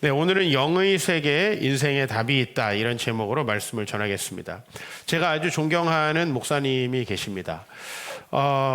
네, 오늘은 영의 세계에 인생의 답이 있다, 이런 제목으로 말씀을 전하겠습니다. 제가 아주 존경하는 목사님이 계십니다.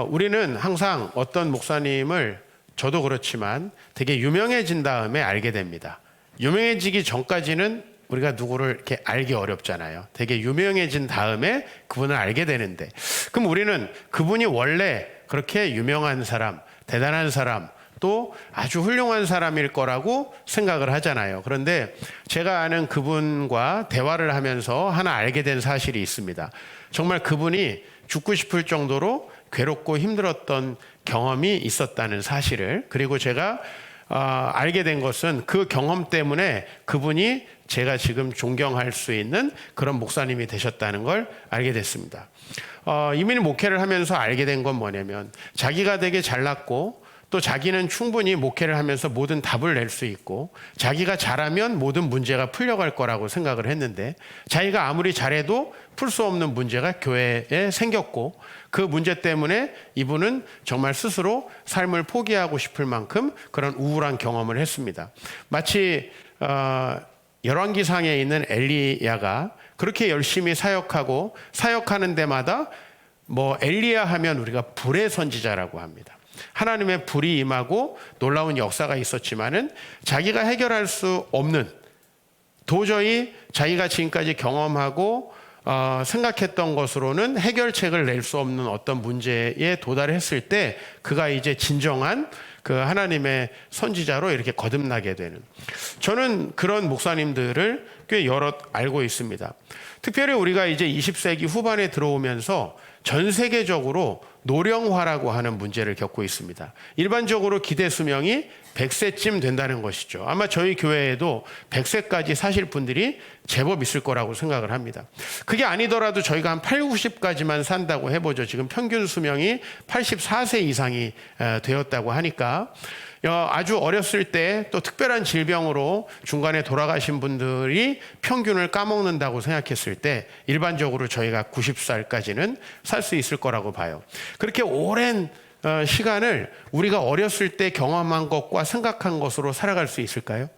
우리는 항상 어떤 목사님을, 저도 그렇지만 되게 유명해진 다음에 알게 됩니다. 유명해지기 전까지는 우리가 누구를 이렇게 알기 어렵잖아요. 되게 유명해진 다음에 그분을 알게 되는데, 그럼 우리는 그분이 원래 그렇게 유명한 사람, 대단한 사람, 또 아주 훌륭한 사람일 거라고 생각을 하잖아요. 그런데 제가 아는 그분과 대화를 하면서 하나 알게 된 사실이 있습니다. 정말 그분이 죽고 싶을 정도로 괴롭고 힘들었던 경험이 있었다는 사실을, 그리고 제가 알게 된 것은 그 경험 때문에 그분이 제가 지금 존경할 수 있는 그런 목사님이 되셨다는 걸 알게 됐습니다. 이미 목회를 하면서 알게 된 건 뭐냐면, 자기가 되게 잘났고 또 자기는 충분히 목회를 하면서 모든 답을 낼 수 있고 자기가 잘하면 모든 문제가 풀려갈 거라고 생각을 했는데, 자기가 아무리 잘해도 풀 수 없는 문제가 교회에 생겼고, 그 문제 때문에 이분은 정말 스스로 삶을 포기하고 싶을 만큼 그런 우울한 경험을 했습니다. 마치 열왕기상에 있는 엘리야가 그렇게 열심히 사역하고 사역하는 데마다 엘리야 하면 우리가 불의 선지자라고 합니다. 하나님의 불이 임하고 놀라운 역사가 있었지만은 자기가 해결할 수 없는, 도저히 자기가 지금까지 경험하고 생각했던 것으로는 해결책을 낼 수 없는 어떤 문제에 도달했을 때 그가 이제 진정한 그 하나님의 선지자로 이렇게 거듭나게 되는, 저는 그런 목사님들을 꽤 여럿 알고 있습니다. 특별히 우리가 이제 20세기 후반에 들어오면서 전 세계적으로 노령화라고 하는 문제를 겪고 있습니다. 일반적으로 기대 수명이 100세쯤 된다는 것이죠. 아마 저희 교회에도 100세까지 사실 분들이 제법 있을 거라고 생각을 합니다. 그게 아니더라도 저희가 한 8, 90까지만 산다고 해보죠. 지금 평균 수명이 84세 이상이 되었다고 하니까, 아주 어렸을 때 또 특별한 질병으로 중간에 돌아가신 분들이 평균을 까먹는다고 생각했을 때 일반적으로 저희가 90살까지는 살 수 있을 거라고 봐요. 그렇게 오랜 시간을 우리가 어렸을 때 경험한 것과 생각한 것으로 살아갈 수 있을까요?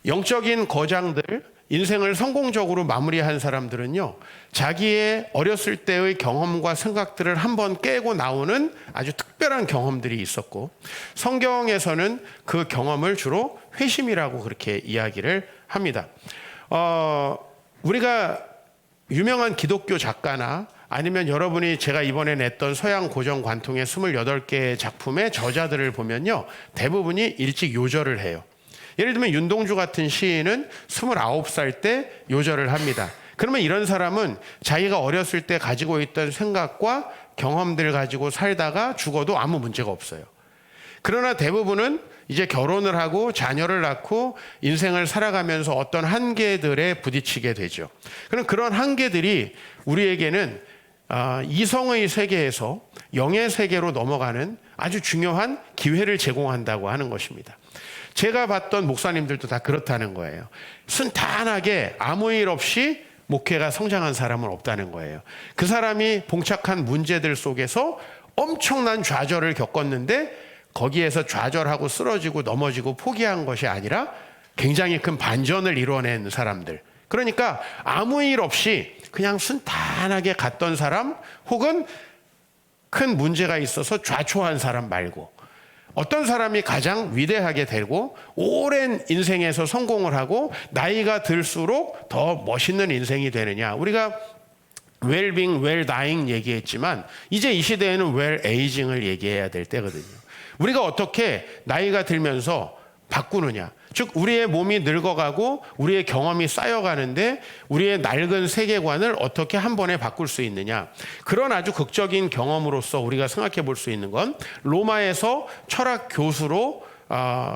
영적인 거장들, 인생을 성공적으로 마무리한 사람들은요, 자기의 어렸을 때의 경험과 생각들을 한번 깨고 나오는 아주 특별한 경험들이 있었고, 성경에서는 그 경험을 주로 회심이라고 그렇게 이야기를 합니다. 우리가 유명한 기독교 작가나 아니면 여러분이 제가 이번에 냈던 서양 고전 관통의 28개의 작품의 저자들을 보면요, 대부분이 일찍 요절을 해요. 예를 들면 윤동주 같은 시인은 29살 때 요절을 합니다. 그러면 이런 사람은 자기가 어렸을 때 가지고 있던 생각과 경험들을 가지고 살다가 죽어도 아무 문제가 없어요. 그러나 대부분은 이제 결혼을 하고 자녀를 낳고 인생을 살아가면서 어떤 한계들에 부딪히게 되죠. 그럼 그런 한계들이 우리에게는 이성의 세계에서 영의 세계로 넘어가는 아주 중요한 기회를 제공한다고 하는 것입니다. 제가 봤던 목사님들도 다 그렇다는 거예요. 순탄하게 아무 일 없이 목회가 성장한 사람은 없다는 거예요. 그 사람이 봉착한 문제들 속에서 엄청난 좌절을 겪었는데 거기에서 좌절하고 쓰러지고 넘어지고 포기한 것이 아니라 굉장히 큰 반전을 이뤄낸 사람들. 그러니까 아무 일 없이 그냥 순탄하게 갔던 사람, 혹은 큰 문제가 있어서 좌초한 사람 말고, 어떤 사람이 가장 위대하게 되고 오랜 인생에서 성공을 하고 나이가 들수록 더 멋있는 인생이 되느냐. 우리가 웰빙, 웰다잉 얘기했지만 이제 이 시대에는 웰에이징을 얘기해야 될 때거든요. 우리가 어떻게 나이가 들면서 바꾸느냐. 즉 우리의 몸이 늙어가고 우리의 경험이 쌓여가는데 우리의 낡은 세계관을 어떻게 한 번에 바꿀 수 있느냐. 그런 아주 극적인 경험으로서 우리가 생각해 볼 수 있는 건, 로마에서 철학 교수로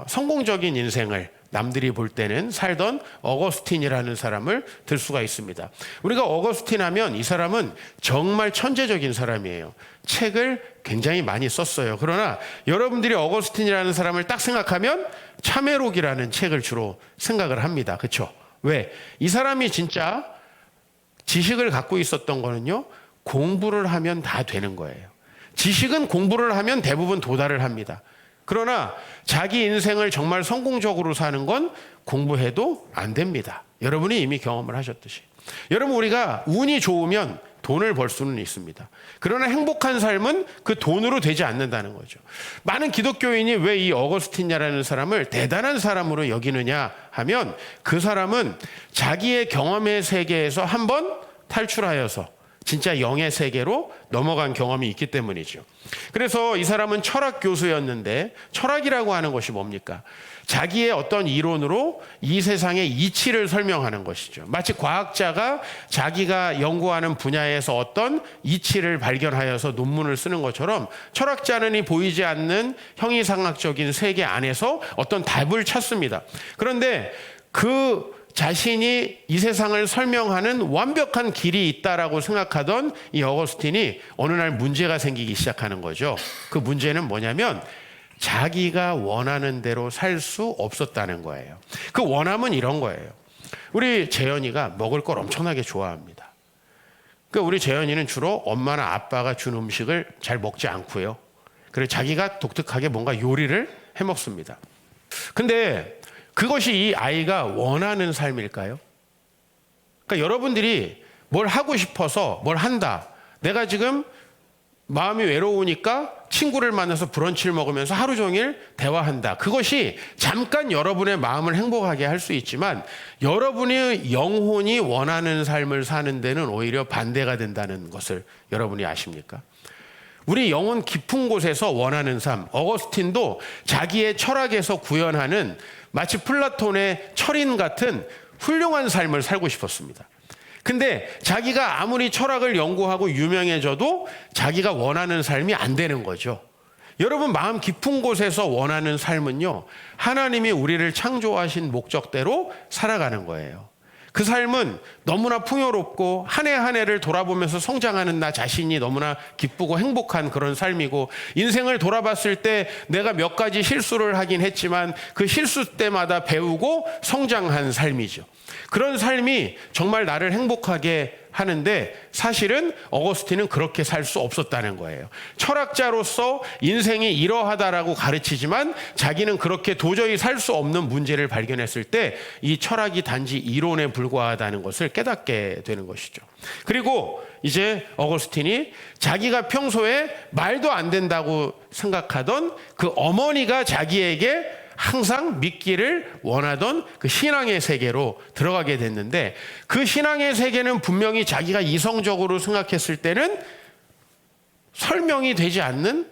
성공적인 인생을 남들이 볼 때는 살던 어거스틴이라는 사람을 들 수가 있습니다. 우리가 어거스틴 하면 이 사람은 정말 천재적인 사람이에요. 책을 굉장히 많이 썼어요. 그러나 여러분들이 어거스틴이라는 사람을 딱 생각하면 참회록이라는 책을 주로 생각을 합니다. 그렇죠? 왜? 이 사람이 진짜 지식을 갖고 있었던 거는요, 공부를 하면 다 되는 거예요. 지식은 공부를 하면 대부분 도달을 합니다. 그러나 자기 인생을 정말 성공적으로 사는 건 공부해도 안 됩니다. 여러분이 이미 경험을 하셨듯이. 여러분, 우리가 운이 좋으면 돈을 벌 수는 있습니다. 그러나 행복한 삶은 그 돈으로 되지 않는다는 거죠. 많은 기독교인이 왜 이 어거스틴이라는 사람을 대단한 사람으로 여기느냐 하면 그 사람은 자기의 경험의 세계에서 한번 탈출하여서 진짜 영의 세계로 넘어간 경험이 있기 때문이죠. 그래서 이 사람은 철학 교수였는데, 철학이라고 하는 것이 뭡니까? 자기의 어떤 이론으로 이 세상의 이치를 설명하는 것이죠. 마치 과학자가 자기가 연구하는 분야에서 어떤 이치를 발견하여서 논문을 쓰는 것처럼 철학자는 이 보이지 않는 형이상학적인 세계 안에서 어떤 답을 찾습니다. 그런데 그 자신이 이 세상을 설명하는 완벽한 길이 있다라고 생각하던 이 어거스틴이 어느 날 문제가 생기기 시작하는 거죠. 그 문제는 뭐냐면 자기가 원하는 대로 살 수 없었다는 거예요. 그 원함은 이런 거예요. 우리 재현이가 먹을 걸 엄청나게 좋아합니다. 그러니까 우리 재현이는 주로 엄마나 아빠가 준 음식을 잘 먹지 않고요. 그래서 자기가 독특하게 뭔가 요리를 해 먹습니다. 근데 그것이 이 아이가 원하는 삶일까요? 그러니까 여러분들이 뭘 하고 싶어서 뭘 한다. 내가 지금 마음이 외로우니까 친구를 만나서 브런치를 먹으면서 하루 종일 대화한다. 그것이 잠깐 여러분의 마음을 행복하게 할 수 있지만 여러분의 영혼이 원하는 삶을 사는 데는 오히려 반대가 된다는 것을 여러분이 아십니까? 우리 영혼 깊은 곳에서 원하는 삶, 어거스틴도 자기의 철학에서 구현하는 마치 플라톤의 철인 같은 훌륭한 삶을 살고 싶었습니다. 근데 자기가 아무리 철학을 연구하고 유명해져도 자기가 원하는 삶이 안 되는 거죠. 여러분, 마음 깊은 곳에서 원하는 삶은요, 하나님이 우리를 창조하신 목적대로 살아가는 거예요. 그 삶은 너무나 풍요롭고 한 해 한 해를 돌아보면서 성장하는 나 자신이 너무나 기쁘고 행복한 그런 삶이고, 인생을 돌아봤을 때 내가 몇 가지 실수를 하긴 했지만 그 실수 때마다 배우고 성장한 삶이죠. 그런 삶이 정말 나를 행복하게 하는데 사실은 어거스틴은 그렇게 살 수 없었다는 거예요. 철학자로서 인생이 이러하다라고 가르치지만 자기는 그렇게 도저히 살 수 없는 문제를 발견했을 때 이 철학이 단지 이론에 불과하다는 것을 깨닫게 되는 것이죠. 그리고 이제 어거스틴이 자기가 평소에 말도 안 된다고 생각하던 그 어머니가 자기에게 항상 믿기를 원하던 그 신앙의 세계로 들어가게 됐는데, 그 신앙의 세계는 분명히 자기가 이성적으로 생각했을 때는 설명이 되지 않는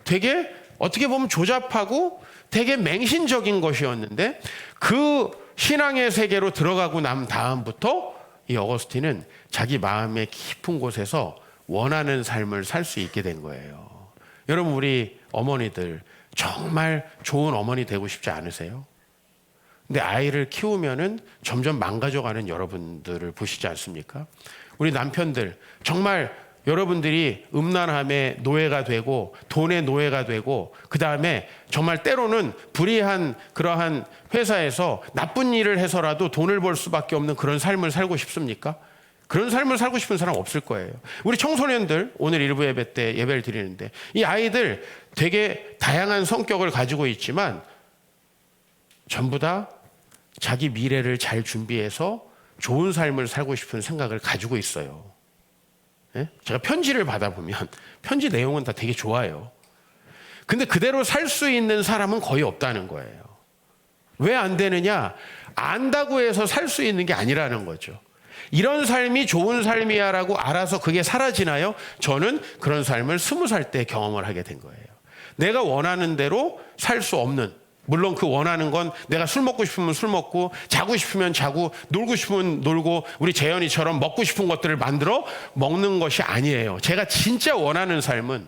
되게 어떻게 보면 조잡하고 되게 맹신적인 것이었는데, 그 신앙의 세계로 들어가고 난 다음부터 이 어거스틴은 자기 마음의 깊은 곳에서 원하는 삶을 살 수 있게 된 거예요. 여러분, 우리 어머니들 정말 좋은 어머니 되고 싶지 않으세요? 근데 아이를 키우면은 점점 망가져가는 여러분들을 보시지 않습니까? 우리 남편들, 정말 여러분들이 음란함의 노예가 되고 돈의 노예가 되고, 그 다음에 정말 때로는 불의한 그러한 회사에서 나쁜 일을 해서라도 돈을 벌 수밖에 없는 그런 삶을 살고 싶습니까? 그런 삶을 살고 싶은 사람 없을 거예요. 우리 청소년들, 오늘 일부 예배 때 예배를 드리는데 이 아이들 되게 다양한 성격을 가지고 있지만 전부 다 자기 미래를 잘 준비해서 좋은 삶을 살고 싶은 생각을 가지고 있어요. 예? 제가 편지를 받아보면 편지 내용은 다 되게 좋아요. 근데 그대로 살 수 있는 사람은 거의 없다는 거예요. 왜 안 되느냐? 안다고 해서 살 수 있는 게 아니라는 거죠. 이런 삶이 좋은 삶이야 라고 알아서 그게 사라지나요? 저는 그런 삶을 20살 때 경험을 하게 된 거예요. 내가 원하는 대로 살 수 없는, 물론 그 원하는 건 내가 술 먹고 싶으면 술 먹고, 자고 싶으면 자고, 놀고 싶으면 놀고, 우리 재현이처럼 먹고 싶은 것들을 만들어 먹는 것이 아니에요. 제가 진짜 원하는 삶은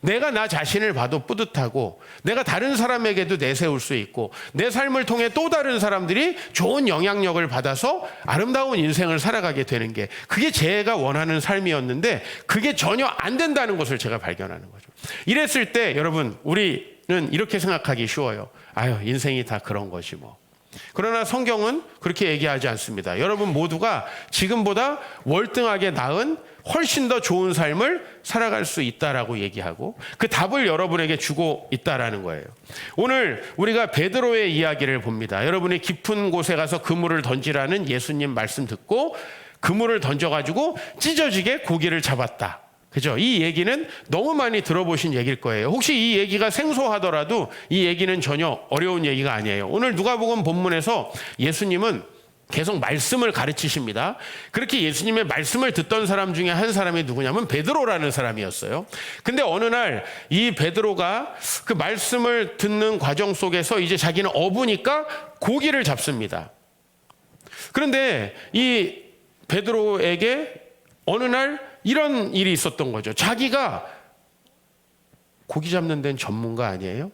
내가 나 자신을 봐도 뿌듯하고, 내가 다른 사람에게도 내세울 수 있고, 내 삶을 통해 또 다른 사람들이 좋은 영향력을 받아서 아름다운 인생을 살아가게 되는 게, 그게 제가 원하는 삶이었는데 그게 전혀 안 된다는 것을 제가 발견하는 거죠. 이랬을 때 여러분, 우리는 이렇게 생각하기 쉬워요. 아유, 인생이 다 그런 거지 뭐. 그러나 성경은 그렇게 얘기하지 않습니다. 여러분 모두가 지금보다 월등하게 나은 훨씬 더 좋은 삶을 살아갈 수 있다라고 얘기하고 그 답을 여러분에게 주고 있다라는 거예요. 오늘 우리가 베드로의 이야기를 봅니다. 여러분이 깊은 곳에 가서 그물을 던지라는 예수님 말씀 듣고 그물을 던져가지고 찢어지게 고기를 잡았다. 그죠? 이 얘기는 너무 많이 들어보신 얘기일 거예요. 혹시 이 얘기가 생소하더라도 이 얘기는 전혀 어려운 얘기가 아니에요. 오늘 누가복음 본문에서 예수님은 계속 말씀을 가르치십니다. 그렇게 예수님의 말씀을 듣던 사람 중에 한 사람이 누구냐면 베드로라는 사람이었어요. 근데 어느 날 이 베드로가 그 말씀을 듣는 과정 속에서 이제 자기는 어부니까 고기를 잡습니다. 그런데 이 베드로에게 어느 날 이런 일이 있었던 거죠. 자기가 고기 잡는 데는 전문가 아니에요?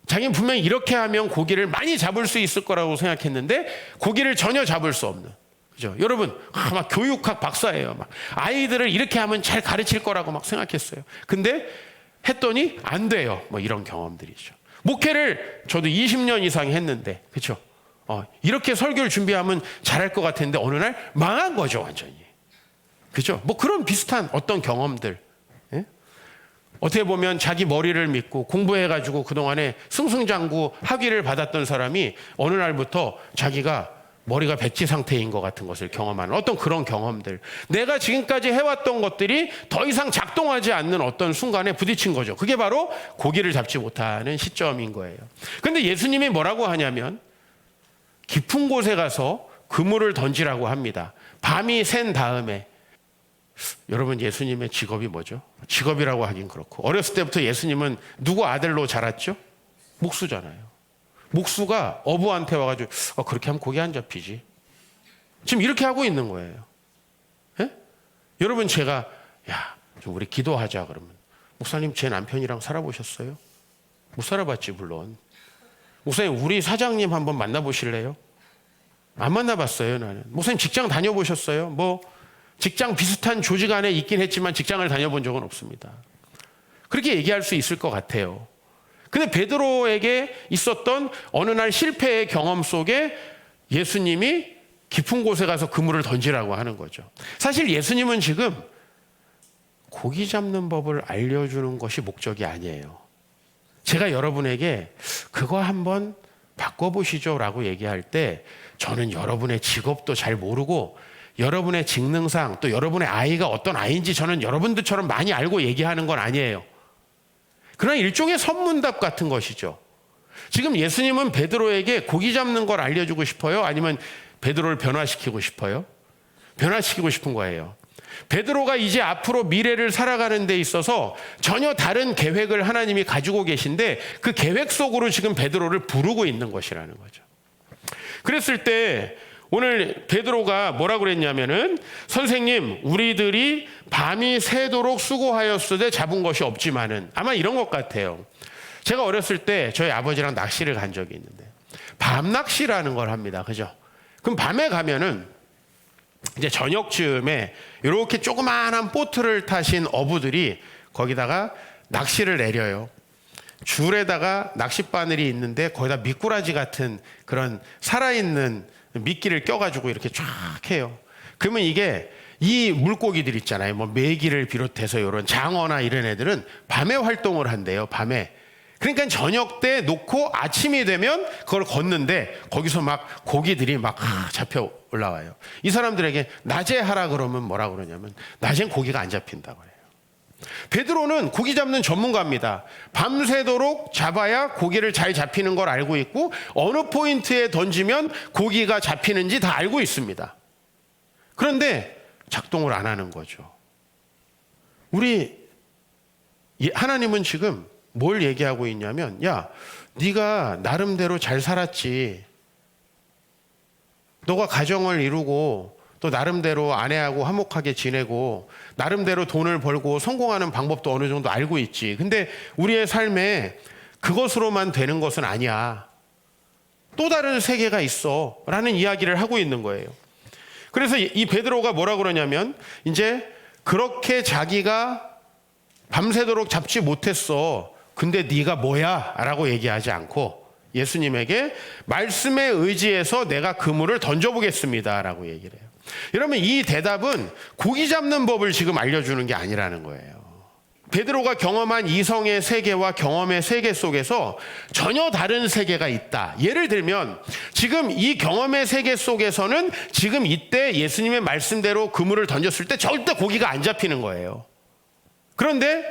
자기는 분명히 이렇게 하면 고기를 많이 잡을 수 있을 거라고 생각했는데 고기를 전혀 잡을 수 없는. 그죠? 여러분, 막 교육학 박사예요. 막 아이들을 이렇게 하면 잘 가르칠 거라고 막 생각했어요. 근데 했더니 안 돼요. 뭐 이런 경험들이죠. 목회를 저도 20년 이상 했는데, 그렇죠? 이렇게 설교를 준비하면 잘할 것 같았는데 어느 날 망한 거죠, 완전히. 그죠? 뭐 그런 비슷한 어떤 경험들. 예? 어떻게 보면 자기 머리를 믿고 공부해가지고 그동안에 승승장구 학위를 받았던 사람이 어느 날부터 자기가 머리가 백지 상태인 것 같은 것을 경험하는 어떤 그런 경험들. 내가 지금까지 해왔던 것들이 더 이상 작동하지 않는 어떤 순간에 부딪힌 거죠. 그게 바로 고기를 잡지 못하는 시점인 거예요. 근데 예수님이 뭐라고 하냐면 깊은 곳에 가서 그물을 던지라고 합니다. 밤이 샌 다음에. 여러분, 예수님의 직업이 뭐죠? 직업이라고 하긴 그렇고 어렸을 때부터 예수님은 누구 아들로 자랐죠? 목수잖아요. 목수가 어부한테 와가지고 그렇게 하면 고기 안 잡히지. 지금 이렇게 하고 있는 거예요. 예? 여러분, 제가 좀 우리 기도하자 그러면 목사님 제 남편이랑 살아보셨어요? 못 살아봤지 물론. 목사님 우리 사장님 한번 만나보실래요? 안 만나봤어요 나는. 목사님 직장 다녀보셨어요? 뭐 직장 비슷한 조직 안에 있긴 했지만 직장을 다녀본 적은 없습니다. 그렇게 얘기할 수 있을 것 같아요. 근데 베드로에게 있었던 어느 날 실패의 경험 속에 예수님이 깊은 곳에 가서 그물을 던지라고 하는 거죠. 사실 예수님은 지금 고기 잡는 법을 알려주는 것이 목적이 아니에요. 제가 여러분에게 그거 한번 바꿔보시죠 라고 얘기할 때 저는 여러분의 직업도 잘 모르고 여러분의 직능상 또 여러분의 아이가 어떤 아이인지 저는 여러분들처럼 많이 알고 얘기하는 건 아니에요. 그러나 일종의 선문답 같은 것이죠. 지금 예수님은 베드로에게 고기 잡는 걸 알려주고 싶어요? 아니면 베드로를 변화시키고 싶어요? 변화시키고 싶은 거예요. 베드로가 이제 앞으로 미래를 살아가는 데 있어서 전혀 다른 계획을 하나님이 가지고 계신데 그 계획 속으로 지금 베드로를 부르고 있는 것이라는 거죠. 그랬을 때 오늘 베드로가 뭐라고 그랬냐면은 선생님 우리들이 밤이 새도록 수고하였으되 잡은 것이 없지만은 아마 이런 것 같아요. 제가 어렸을 때 저희 아버지랑 낚시를 간 적이 있는데 밤 낚시라는 걸 합니다. 그죠? 그럼 밤에 가면은 이제 저녁쯤에 이렇게 조그마한 보트를 타신 어부들이 거기다가 낚시를 내려요. 줄에다가 낚싯바늘이 있는데 거기다 미꾸라지 같은 그런 살아있는 미끼를 껴가지고 이렇게 쫙 해요. 그러면 이게 이 물고기들 있잖아요. 뭐 메기를 비롯해서 이런 장어나 이런 애들은 밤에 활동을 한대요. 밤에. 그러니까 저녁 때 놓고 아침이 되면 그걸 걷는데 거기서 막 고기들이 막 잡혀 올라와요. 이 사람들에게 낮에 하라 그러면 뭐라 그러냐면 낮엔 고기가 안 잡힌다고 해요. 베드로는 고기 잡는 전문가입니다. 밤새도록 잡아야 고기를 잘 잡히는 걸 알고 있고 어느 포인트에 던지면 고기가 잡히는지 다 알고 있습니다. 그런데 작동을 안 하는 거죠. 우리 하나님은 지금 뭘 얘기하고 있냐면 야, 네가 나름대로 잘 살았지. 너가 가정을 이루고 또 나름대로 아내하고 화목하게 지내고 나름대로 돈을 벌고 성공하는 방법도 어느 정도 알고 있지. 근데 우리의 삶에 그것으로만 되는 것은 아니야. 또 다른 세계가 있어 라는 이야기를 하고 있는 거예요. 그래서 이 베드로가 뭐라 그러냐면 이제 그렇게 자기가 밤새도록 잡지 못했어. 근데 네가 뭐야? 라고 얘기하지 않고 예수님에게 말씀에 의지해서 내가 그물을 던져보겠습니다 라고 얘기를 해요. 여러분, 이 대답은 고기 잡는 법을 지금 알려주는 게 아니라는 거예요. 베드로가 경험한 이성의 세계와 경험의 세계 속에서 전혀 다른 세계가 있다. 예를 들면 지금 이 경험의 세계 속에서는 지금 이때 예수님의 말씀대로 그물을 던졌을 때 절대 고기가 안 잡히는 거예요. 그런데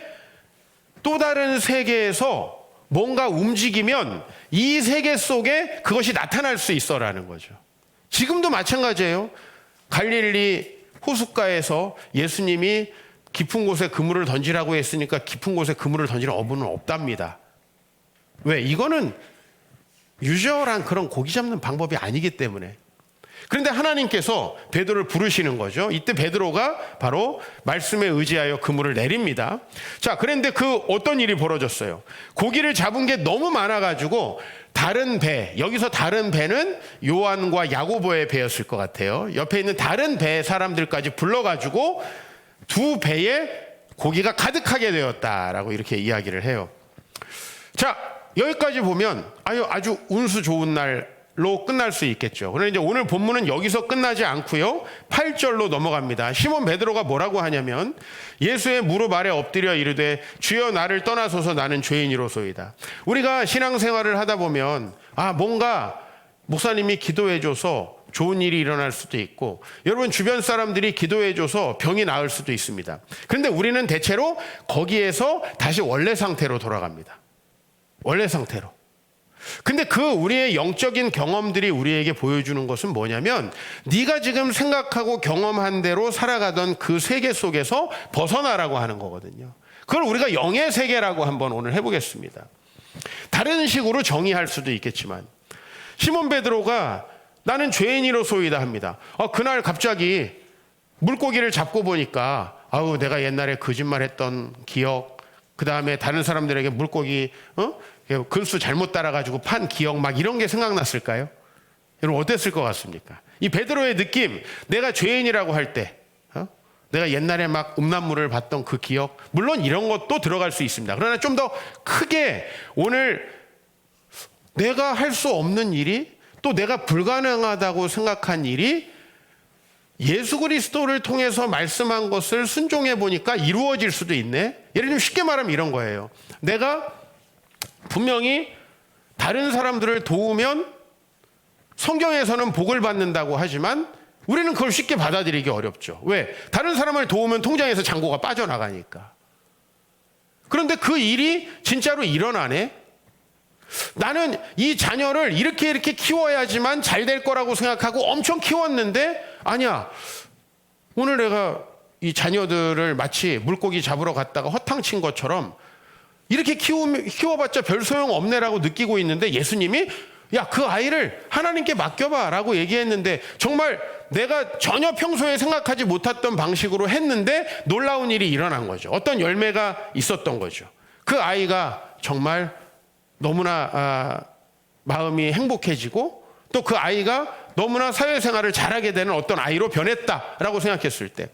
또 다른 세계에서 뭔가 움직이면 이 세계 속에 그것이 나타날 수 있어라는 거죠. 지금도 마찬가지예요. 갈릴리 호숫가에서 예수님이 깊은 곳에 그물을 던지라고 했으니까 깊은 곳에 그물을 던지는 어부는 없답니다. 왜? 이거는 유저한 그런 고기 잡는 방법이 아니기 때문에. 그런데 하나님께서 베드로를 부르시는 거죠. 이때 베드로가 바로 말씀에 의지하여 그물을 내립니다. 자, 그런데 그 어떤 일이 벌어졌어요. 고기를 잡은 게 너무 많아가지고 다른 배, 여기서 다른 배는 요한과 야고보의 배였을 것 같아요. 옆에 있는 다른 배 사람들까지 불러가지고 두 배에 고기가 가득하게 되었다라고 이렇게 이야기를 해요. 자, 여기까지 보면 아주 운수 좋은 날로 끝날 수 있겠죠. 그런데 이제 오늘 본문은 여기서 끝나지 않고요. 8절로 넘어갑니다. 시몬 베드로가 뭐라고 하냐면 예수의 무릎 아래 엎드려 이르되 주여 나를 떠나소서 나는 죄인이로소이다. 우리가 신앙생활을 하다 보면 뭔가 목사님이 기도해줘서 좋은 일이 일어날 수도 있고 여러분 주변 사람들이 기도해줘서 병이 나을 수도 있습니다. 그런데 우리는 대체로 거기에서 다시 원래 상태로 돌아갑니다. 원래 상태로. 근데 그 우리의 영적인 경험들이 우리에게 보여주는 것은 뭐냐면 네가 지금 생각하고 경험한 대로 살아가던 그 세계 속에서 벗어나라고 하는 거거든요. 그걸 우리가 영의 세계라고 한번 오늘 해보겠습니다. 다른 식으로 정의할 수도 있겠지만 시몬 베드로가 나는 죄인이로소이다 합니다. 그날 갑자기 물고기를 잡고 보니까 내가 옛날에 거짓말했던 기억, 그 다음에 다른 사람들에게 물고기 근수 잘못 따라가지고 판 기억 막 이런 게 생각났을까요? 여러분 어땠을 것 같습니까? 이 베드로의 느낌, 내가 죄인이라고 할 때 내가 옛날에 막 음란물을 봤던 그 기억, 물론 이런 것도 들어갈 수 있습니다. 그러나 좀 더 크게 오늘 내가 할 수 없는 일이 또 내가 불가능하다고 생각한 일이 예수 그리스도를 통해서 말씀한 것을 순종해 보니까 이루어질 수도 있네. 예를 들면 쉽게 말하면 이런 거예요. 내가 분명히 다른 사람들을 도우면 성경에서는 복을 받는다고 하지만 우리는 그걸 쉽게 받아들이기 어렵죠. 왜? 다른 사람을 도우면 통장에서 잔고가 빠져나가니까. 그런데 그 일이 진짜로 일어나네. 나는 이 자녀를 이렇게 키워야지만 잘 될 거라고 생각하고 엄청 키웠는데 아니야. 오늘 내가 이 자녀들을 마치 물고기 잡으러 갔다가 허탕친 것처럼 이렇게 키워봤자 별 소용 없네라고 느끼고 있는데 예수님이 그 아이를 하나님께 맡겨봐 라고 얘기했는데 정말 내가 전혀 평소에 생각하지 못했던 방식으로 했는데 놀라운 일이 일어난 거죠. 어떤 열매가 있었던 거죠. 그 아이가 정말 너무나 마음이 행복해지고 또 그 아이가 너무나 사회생활을 잘하게 되는 어떤 아이로 변했다라고 생각했을 때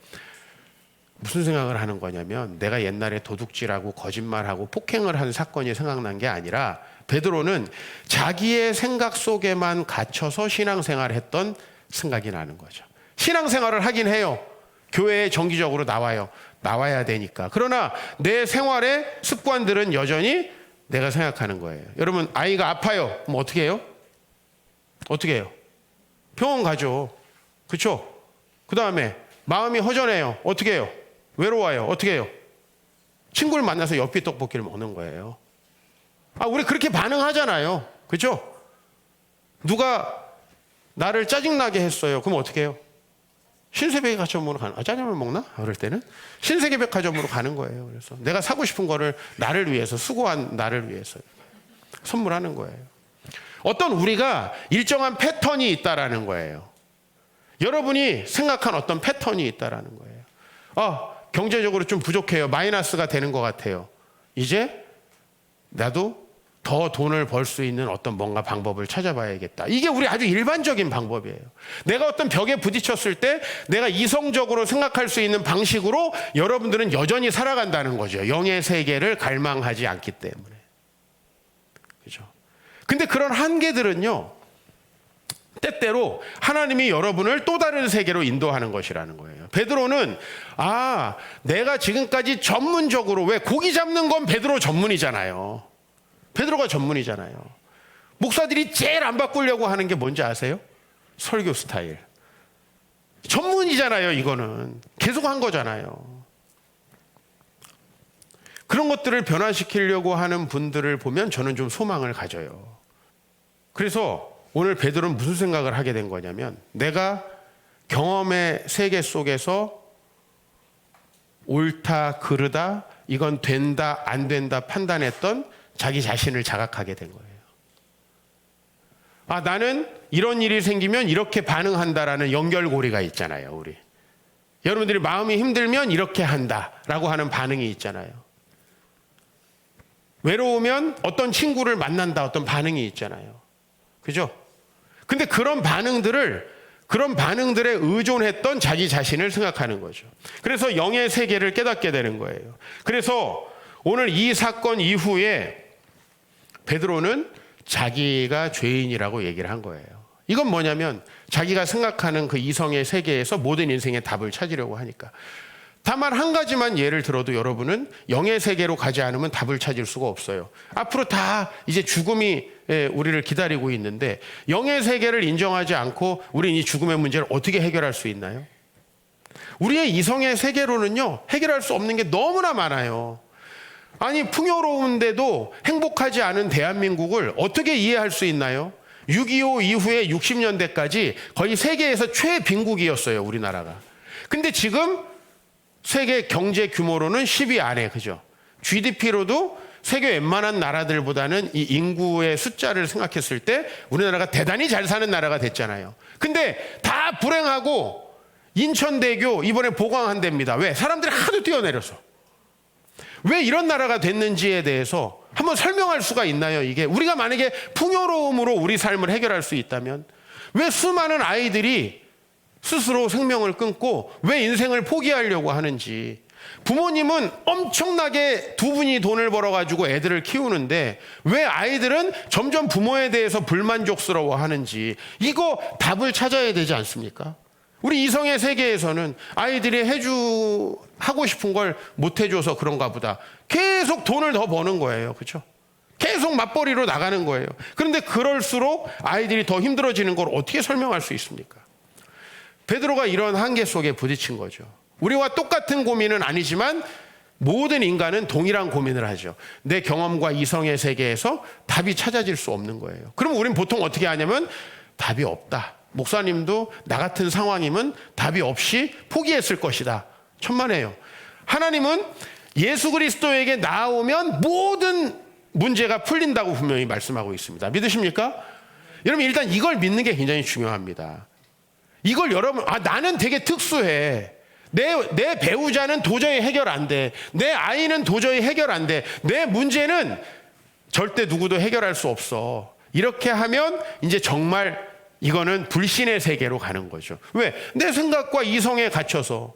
무슨 생각을 하는 거냐면 내가 옛날에 도둑질하고 거짓말하고 폭행을 한 사건이 생각난 게 아니라 베드로는 자기의 생각 속에만 갇혀서 신앙생활을 했던 생각이 나는 거죠. 신앙생활을 하긴 해요. 교회에 정기적으로 나와야 되니까. 그러나 내 생활의 습관들은 여전히 내가 생각하는 거예요. 여러분 아이가 아파요. 그럼 어떻게 해요? 어떻게 해요? 병원 가죠. 그렇죠? 그 다음에 마음이 허전해요. 어떻게 해요? 외로워요. 어떻게 해요? 친구를 만나서 엽기 떡볶이를 먹는 거예요. 우리 그렇게 반응하잖아요. 그렇죠? 누가 나를 짜증나게 했어요. 그럼 어떻게 해요? 신세계백화점으로 가는, 짜장면 먹나? 그럴 때는 신세계백화점으로 가는 거예요. 그래서 내가 사고 싶은 거를 나를 위해서, 수고한 나를 위해서 선물하는 거예요. 어떤 우리가 일정한 패턴이 있다라는 거예요. 여러분이 생각한 어떤 패턴이 있다라는 거예요. 경제적으로 좀 부족해요. 마이너스가 되는 것 같아요. 이제 나도 더 돈을 벌 수 있는 어떤 뭔가 방법을 찾아봐야겠다. 이게 우리 아주 일반적인 방법이에요. 내가 어떤 벽에 부딪혔을 때 내가 이성적으로 생각할 수 있는 방식으로 여러분들은 여전히 살아간다는 거죠. 영의 세계를 갈망하지 않기 때문에. 그죠? 근데 그런 한계들은요, 때때로 하나님이 여러분을 또 다른 세계로 인도하는 것이라는 거예요. 베드로는 내가 지금까지 전문적으로, 왜 고기 잡는 건 베드로 전문이잖아요. 베드로가 전문이잖아요. 목사들이 제일 안 바꾸려고 하는 게 뭔지 아세요? 설교 스타일. 전문이잖아요. 이거는 계속 한 거잖아요. 그런 것들을 변화시키려고 하는 분들을 보면 저는 좀 소망을 가져요. 그래서 오늘 베드로는 무슨 생각을 하게 된 거냐면, 내가 경험의 세계 속에서 옳다 그르다, 이건 된다 안 된다 판단했던 자기 자신을 자각하게 된 거예요. 나는 이런 일이 생기면 이렇게 반응한다라는 연결고리가 있잖아요. 우리 여러분들이 마음이 힘들면 이렇게 한다라고 하는 반응이 있잖아요. 외로우면 어떤 친구를 만난다, 어떤 반응이 있잖아요. 그죠? 근데 그런 반응들에 의존했던 자기 자신을 생각하는 거죠. 그래서 영의 세계를 깨닫게 되는 거예요. 그래서 오늘 이 사건 이후에 베드로는 자기가 죄인이라고 얘기를 한 거예요. 이건 뭐냐면 자기가 생각하는 그 이성의 세계에서 모든 인생의 답을 찾으려고 하니까. 다만 한 가지만 예를 들어도 여러분은 영의 세계로 가지 않으면 답을 찾을 수가 없어요. 앞으로 다 이제 죽음이 우리를 기다리고 있는데, 영의 세계를 인정하지 않고 우리는 이 죽음의 문제를 어떻게 해결할 수 있나요? 우리의 이성의 세계로는요, 해결할 수 없는 게 너무나 많아요. 아니, 풍요로운데도 행복하지 않은 대한민국을 어떻게 이해할 수 있나요? 6.25 이후에 60년대까지 거의 세계에서 최빈국이었어요, 우리나라가. 근데 지금 세계 경제 규모로는 10위 안에, 그죠? GDP로도 세계 웬만한 나라들보다는 이 인구의 숫자를 생각했을 때 우리나라가 대단히 잘 사는 나라가 됐잖아요. 근데 다 불행하고 인천대교 이번에 보강한답니다. 왜? 사람들이 하도 뛰어내려서. 왜 이런 나라가 됐는지에 대해서 한번 설명할 수가 있나요? 이게 우리가 만약에 풍요로움으로 우리 삶을 해결할 수 있다면 왜 수많은 아이들이 스스로 생명을 끊고 왜 인생을 포기하려고 하는지. 부모님은 엄청나게 두 분이 돈을 벌어가지고 애들을 키우는데 왜 아이들은 점점 부모에 대해서 불만족스러워 하는지, 이거 답을 찾아야 되지 않습니까? 우리 이성의 세계에서는 아이들이 하고 싶은 걸 못 해줘서 그런가 보다. 계속 돈을 더 버는 거예요. 그렇죠? 계속 맞벌이로 나가는 거예요. 그런데 그럴수록 아이들이 더 힘들어지는 걸 어떻게 설명할 수 있습니까? 베드로가 이런 한계 속에 부딪힌 거죠. 우리와 똑같은 고민은 아니지만 모든 인간은 동일한 고민을 하죠. 내 경험과 이성의 세계에서 답이 찾아질 수 없는 거예요. 그럼 우리는 보통 어떻게 하냐면 답이 없다. 목사님도 나 같은 상황이면 답이 없이 포기했을 것이다. 천만에요. 하나님은 예수 그리스도에게 나아오면 모든 문제가 풀린다고 분명히 말씀하고 있습니다. 믿으십니까? 여러분, 일단 이걸 믿는 게 굉장히 중요합니다. 이걸 여러분, 나는 되게 특수해. 내 배우자는 도저히 해결 안 돼. 내 아이는 도저히 해결 안 돼. 내 문제는 절대 누구도 해결할 수 없어. 이렇게 하면 이제 정말 이거는 불신의 세계로 가는 거죠. 왜? 내 생각과 이성에 갇혀서.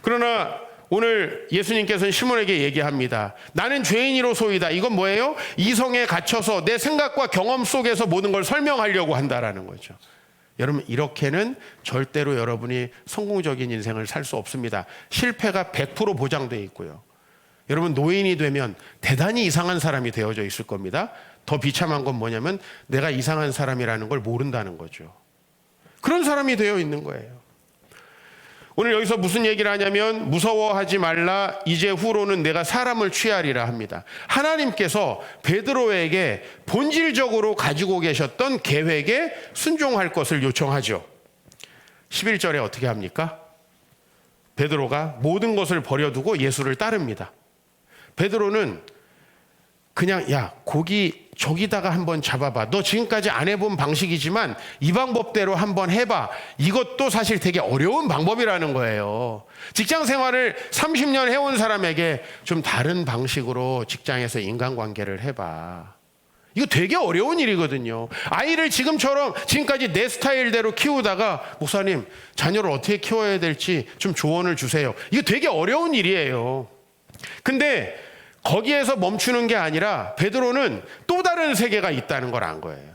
그러나 오늘 예수님께서는 시몬에게 얘기합니다. 나는 죄인이로소이다. 이건 뭐예요? 이성에 갇혀서 내 생각과 경험 속에서 모든 걸 설명하려고 한다라는 거죠. 여러분, 이렇게는 절대로 여러분이 성공적인 인생을 살 수 없습니다. 실패가 100% 보장되어 있고요. 여러분, 노인이 되면 대단히 이상한 사람이 되어져 있을 겁니다. 더 비참한 건 뭐냐면 내가 이상한 사람이라는 걸 모른다는 거죠. 그런 사람이 되어 있는 거예요. 오늘 여기서 무슨 얘기를 하냐면, 무서워하지 말라, 이제 후로는 내가 사람을 취하리라 합니다. 하나님께서 베드로에게 본질적으로 가지고 계셨던 계획에 순종할 것을 요청하죠. 11절에 어떻게 합니까? 베드로가 모든 것을 버려두고 예수를 따릅니다. 베드로는 그냥, 야, 고기 저기다가 한번 잡아봐. 너 지금까지 안 해본 방식이지만 이 방법대로 한번 해봐. 이것도 사실 되게 어려운 방법이라는 거예요. 직장 생활을 30년 해온 사람에게 좀 다른 방식으로 직장에서 인간관계를 해봐. 이거 되게 어려운 일이거든요. 아이를 지금까지 내 스타일대로 키우다가, 목사님, 자녀를 어떻게 키워야 될지 좀 조언을 주세요. 이거 되게 어려운 일이에요. 근데 거기에서 멈추는 게 아니라 베드로는 또 다른 세계가 있다는 걸 안 거예요.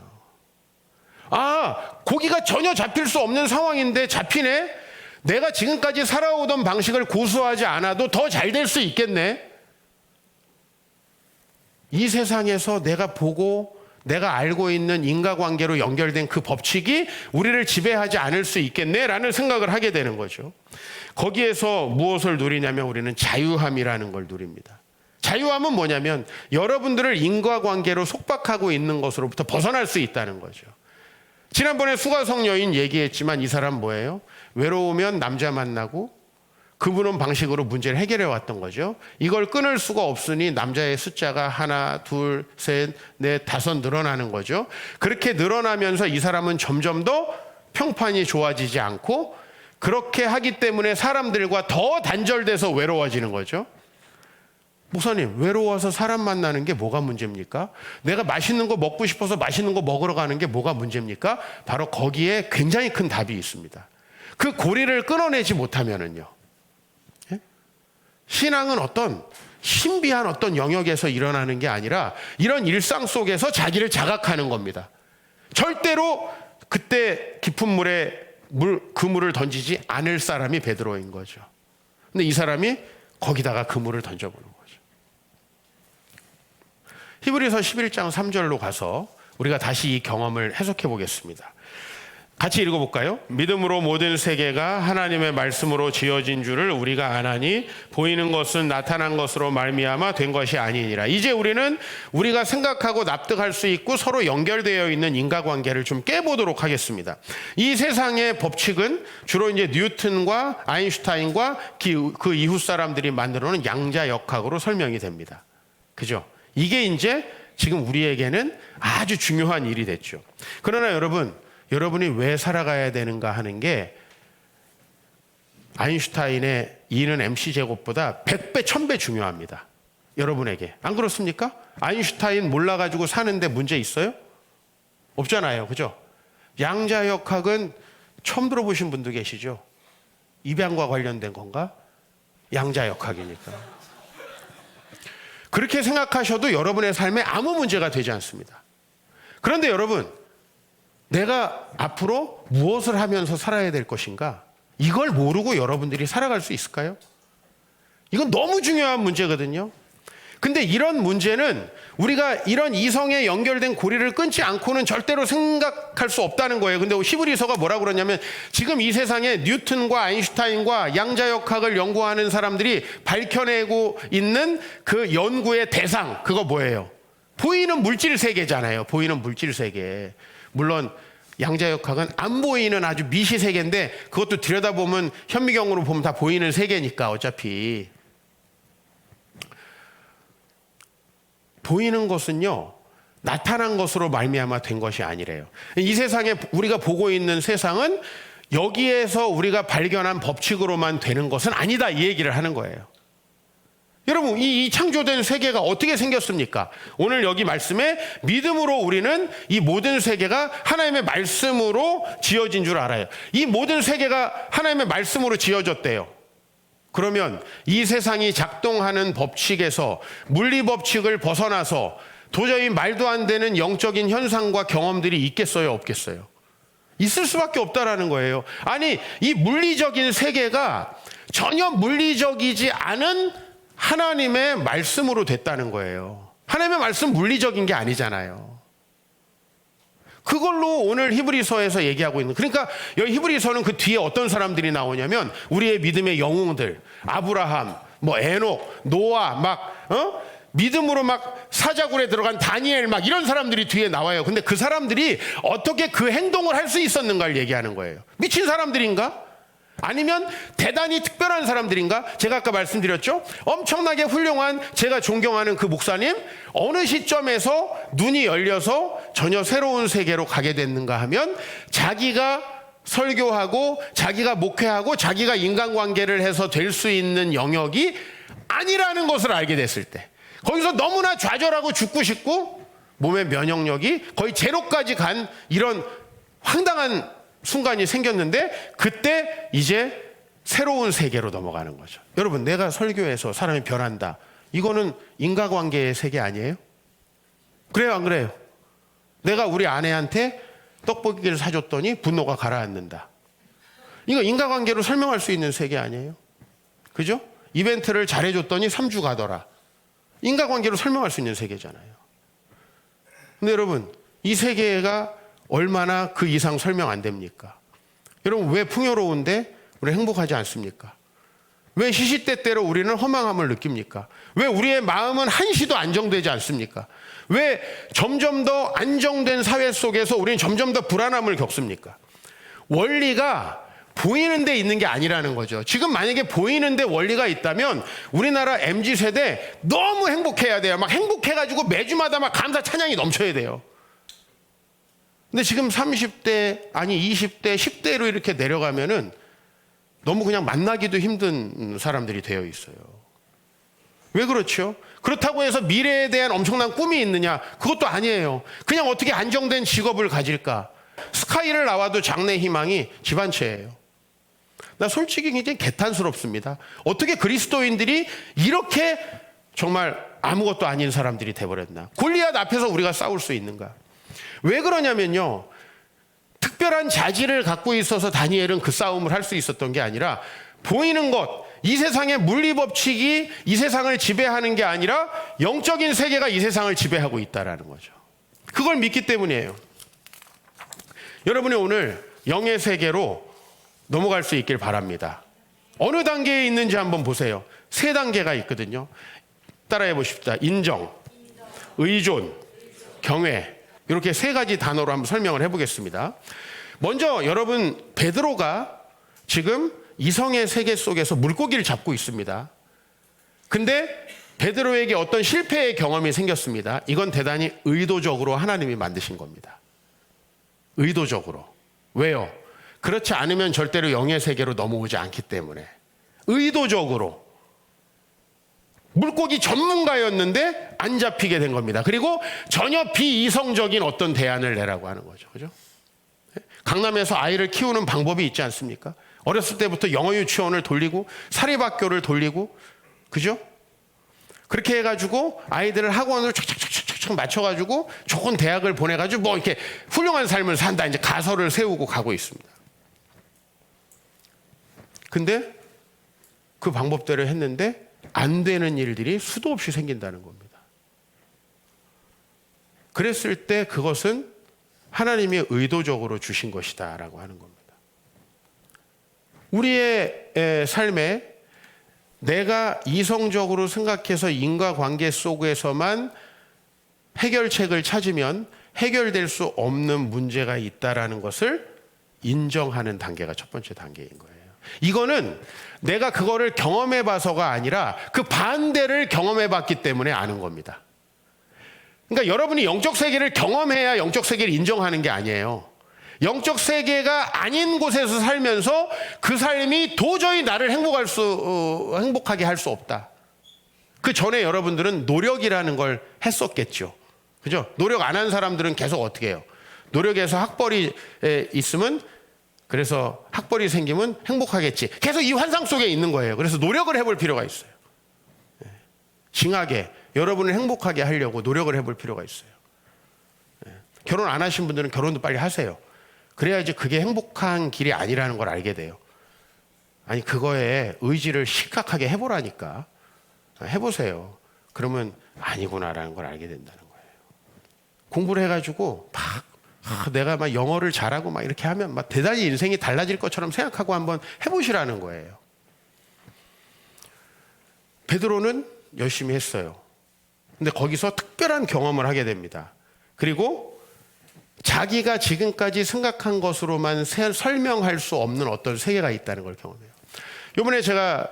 고기가 전혀 잡힐 수 없는 상황인데 잡히네? 내가 지금까지 살아오던 방식을 고수하지 않아도 더 잘 될 수 있겠네? 이 세상에서 내가 보고 내가 알고 있는 인과관계로 연결된 그 법칙이 우리를 지배하지 않을 수 있겠네라는 생각을 하게 되는 거죠. 거기에서 무엇을 누리냐면 우리는 자유함이라는 걸 누립니다. 자유함은 뭐냐면 여러분들을 인과관계로 속박하고 있는 것으로부터 벗어날 수 있다는 거죠. 지난번에 수가성 여인 얘기했지만 이 사람 뭐예요? 외로우면 남자 만나고 그분은 방식으로 문제를 해결해 왔던 거죠. 이걸 끊을 수가 없으니 남자의 숫자가 하나, 둘, 셋, 넷, 다섯 늘어나는 거죠. 그렇게 늘어나면서 이 사람은 점점 더 평판이 좋아지지 않고 그렇게 하기 때문에 사람들과 더 단절돼서 외로워지는 거죠. 목사님, 외로워서 사람 만나는 게 뭐가 문제입니까? 내가 맛있는 거 먹고 싶어서 맛있는 거 먹으러 가는 게 뭐가 문제입니까? 바로 거기에 굉장히 큰 답이 있습니다. 그 고리를 끊어내지 못하면은요. 신앙은 어떤 신비한 어떤 영역에서 일어나는 게 아니라 이런 일상 속에서 자기를 자각하는 겁니다. 절대로 그때 깊은 물에 그물을 던지지 않을 사람이 베드로인 거죠. 근데 이 사람이 거기다가 그물을 던져보는 거죠. 히브리서 11장 3절로 가서 우리가 다시 이 경험을 해석해 보겠습니다. 같이 읽어볼까요? 믿음으로 모든 세계가 하나님의 말씀으로 지어진 줄을 우리가 아나니 보이는 것은 나타난 것으로 말미암아 된 것이 아니니라. 이제 우리는 우리가 생각하고 납득할 수 있고 서로 연결되어 있는 인과관계를 좀 깨보도록 하겠습니다. 이 세상의 법칙은 주로 이제 뉴턴과 아인슈타인과 그 이후 사람들이 만들어놓은 양자역학으로 설명이 됩니다. 그죠? 이게 이제 지금 우리에게는 아주 중요한 일이 됐죠. 그러나 여러분이 왜 살아가야 되는가 하는 게 아인슈타인의 E는 mc제곱보다 100배, 1000배 중요합니다. 여러분에게. 안 그렇습니까? 아인슈타인 몰라가지고 사는데 문제 있어요? 없잖아요. 그죠? 양자역학은 처음 들어보신 분도 계시죠? 입양과 관련된 건가? 양자역학이니까. 그렇게 생각하셔도 여러분의 삶에 아무 문제가 되지 않습니다. 그런데 여러분, 내가 앞으로 무엇을 하면서 살아야 될 것인가? 이걸 모르고 여러분들이 살아갈 수 있을까요? 이건 너무 중요한 문제거든요. 근데 이런 문제는 우리가 이런 이성에 연결된 고리를 끊지 않고는 절대로 생각할 수 없다는 거예요. 근데 히브리서가 뭐라고 그러냐면 지금 이 세상에 뉴턴과 아인슈타인과 양자역학을 연구하는 사람들이 밝혀내고 있는 그 연구의 대상, 그거 뭐예요? 보이는 물질 세계잖아요. 보이는 물질 세계. 물론 양자역학은 안 보이는 아주 미시 세계인데 그것도 들여다보면 현미경으로 보면 다 보이는 세계니까 어차피. 보이는 것은요, 나타난 것으로 말미암아 된 것이 아니래요. 이 세상에 우리가 보고 있는 세상은 여기에서 우리가 발견한 법칙으로만 되는 것은 아니다, 이 얘기를 하는 거예요. 여러분, 이 창조된 세계가 어떻게 생겼습니까? 오늘 여기 말씀에 믿음으로 우리는 이 모든 세계가 하나님의 말씀으로 지어진 줄 알아요. 이 모든 세계가 하나님의 말씀으로 지어졌대요. 그러면 이 세상이 작동하는 법칙에서 물리 법칙을 벗어나서 도저히 말도 안 되는 영적인 현상과 경험들이 있겠어요, 없겠어요? 있을 수밖에 없다라는 거예요. 아니, 이 물리적인 세계가 전혀 물리적이지 않은 하나님의 말씀으로 됐다는 거예요. 하나님의 말씀 물리적인 게 아니잖아요. 그걸로 오늘 히브리서에서 얘기하고 있는, 그러니까 여기 히브리서는 그 뒤에 어떤 사람들이 나오냐면 우리의 믿음의 영웅들, 아브라함, 에녹, 노아, 믿음으로 사자굴에 들어간 다니엘 이런 사람들이 뒤에 나와요. 근데 그 사람들이 어떻게 그 행동을 할 수 있었는가를 얘기하는 거예요. 미친 사람들인가? 아니면 대단히 특별한 사람들인가? 제가 아까 말씀드렸죠? 엄청나게 훌륭한, 제가 존경하는 그 목사님, 어느 시점에서 눈이 열려서 전혀 새로운 세계로 가게 됐는가 하면 자기가 설교하고 자기가 목회하고 자기가 인간관계를 해서 될 수 있는 영역이 아니라는 것을 알게 됐을 때, 거기서 너무나 좌절하고 죽고 싶고 몸의 면역력이 거의 제로까지 간 이런 황당한 순간이 생겼는데, 그때 이제 새로운 세계로 넘어가는 거죠. 여러분, 내가 설교해서 사람이 변한다, 이거는 인과관계의 세계 아니에요? 그래요, 안 그래요? 내가 우리 아내한테 떡볶이를 사줬더니 분노가 가라앉는다. 이거 인과관계로 설명할 수 있는 세계 아니에요? 그죠? 이벤트를 잘해줬더니 3주 가더라. 인과관계로 설명할 수 있는 세계잖아요. 근데 여러분, 이 세계가 얼마나 그 이상 설명 안 됩니까? 여러분, 왜 풍요로운데 우리 행복하지 않습니까? 왜 시시때때로 우리는 허망함을 느낍니까? 왜 우리의 마음은 한시도 안정되지 않습니까? 왜 점점 더 안정된 사회 속에서 우리는 점점 더 불안함을 겪습니까? 원리가 보이는 데 있는 게 아니라는 거죠. 지금 만약에 보이는 데 원리가 있다면 우리나라 MZ세대 너무 행복해야 돼요. 막 행복해가지고 매주마다 막 감사 찬양이 넘쳐야 돼요. 근데 지금 30대, 아니 20대, 10대로 이렇게 내려가면은 너무 그냥 만나기도 힘든 사람들이 되어 있어요. 왜 그렇죠? 그렇다고 해서 미래에 대한 엄청난 꿈이 있느냐? 그것도 아니에요. 그냥 어떻게 안정된 직업을 가질까? 스카이를 나와도 장래 희망이 집 한 채예요. 나 솔직히 굉장히 개탄스럽습니다. 어떻게 그리스도인들이 이렇게 정말 아무것도 아닌 사람들이 돼버렸나? 골리앗 앞에서 우리가 싸울 수 있는가? 왜 그러냐면요, 특별한 자질을 갖고 있어서 다니엘은 그 싸움을 할 수 있었던 게 아니라 보이는 것, 이 세상의 물리법칙이 이 세상을 지배하는 게 아니라 영적인 세계가 이 세상을 지배하고 있다는 거죠. 그걸 믿기 때문이에요. 여러분이 오늘 영의 세계로 넘어갈 수 있길 바랍니다. 어느 단계에 있는지 한번 보세요. 3단계가 있거든요. 따라해 보십시다. 인정, 의존, 경외. 이렇게 3가지 단어로 한번 설명을 해보겠습니다. 먼저 여러분, 베드로가 지금 이성의 세계 속에서 물고기를 잡고 있습니다. 근데 베드로에게 어떤 실패의 경험이 생겼습니다. 이건 대단히 의도적으로 하나님이 만드신 겁니다. 의도적으로. 왜요? 그렇지 않으면 절대로 영의 세계로 넘어오지 않기 때문에. 의도적으로. 물고기 전문가였는데 안 잡히게 된 겁니다. 그리고 전혀 비이성적인 어떤 대안을 내라고 하는 거죠. 그죠? 강남에서 아이를 키우는 방법이 있지 않습니까? 어렸을 때부터 영어 유치원을 돌리고 사립학교를 돌리고, 그죠? 그렇게 해가지고 아이들을 학원으로 촥촥촥촥 맞춰가지고 좋은 대학을 보내가지고 뭐 이렇게 훌륭한 삶을 산다, 이제 가설을 세우고 가고 있습니다. 근데 그 방법대로 했는데 안 되는 일들이 수도 없이 생긴다는 겁니다. 그랬을 때 그것은 하나님이 의도적으로 주신 것이다라고 하는 겁니다. 우리의 삶에 내가 이성적으로 생각해서 인과관계 속에서만 해결책을 찾으면 해결될 수 없는 문제가 있다라는 것을 인정하는 단계가 첫 번째 단계인 거예요. 이거는 내가 그거를 경험해 봐서가 아니라 그 반대를 경험해 봤기 때문에 아는 겁니다. 그러니까 여러분이 영적 세계를 경험해야 영적 세계를 인정하는 게 아니에요. 영적 세계가 아닌 곳에서 살면서 그 삶이 도저히 나를 행복하게 할 수 없다. 그 전에 여러분들은 노력이라는 걸 했었겠죠. 그죠? 노력 안 한 사람들은 계속 어떻게 해요? 노력해서 학벌이 있으면, 그래서 학벌이 생기면 행복하겠지. 계속 이 환상 속에 있는 거예요. 그래서 노력을 해볼 필요가 있어요. 징하게 여러분을 행복하게 하려고 노력을 해볼 필요가 있어요. 결혼 안 하신 분들은 결혼도 빨리 하세요. 그래야지 그게 행복한 길이 아니라는 걸 알게 돼요. 아니, 그거에 의지를 식각하게 해보라니까. 해보세요. 그러면 아니구나라는 걸 알게 된다는 거예요. 공부를 해가지고 내가 막 영어를 잘하고 막 이렇게 하면 막 대단히 인생이 달라질 것처럼 생각하고 한번 해보시라는 거예요. 베드로는 열심히 했어요. 근데 거기서 특별한 경험을 하게 됩니다. 그리고 자기가 지금까지 생각한 것으로만 설명할 수 없는 어떤 세계가 있다는 걸 경험해요. 이번에 제가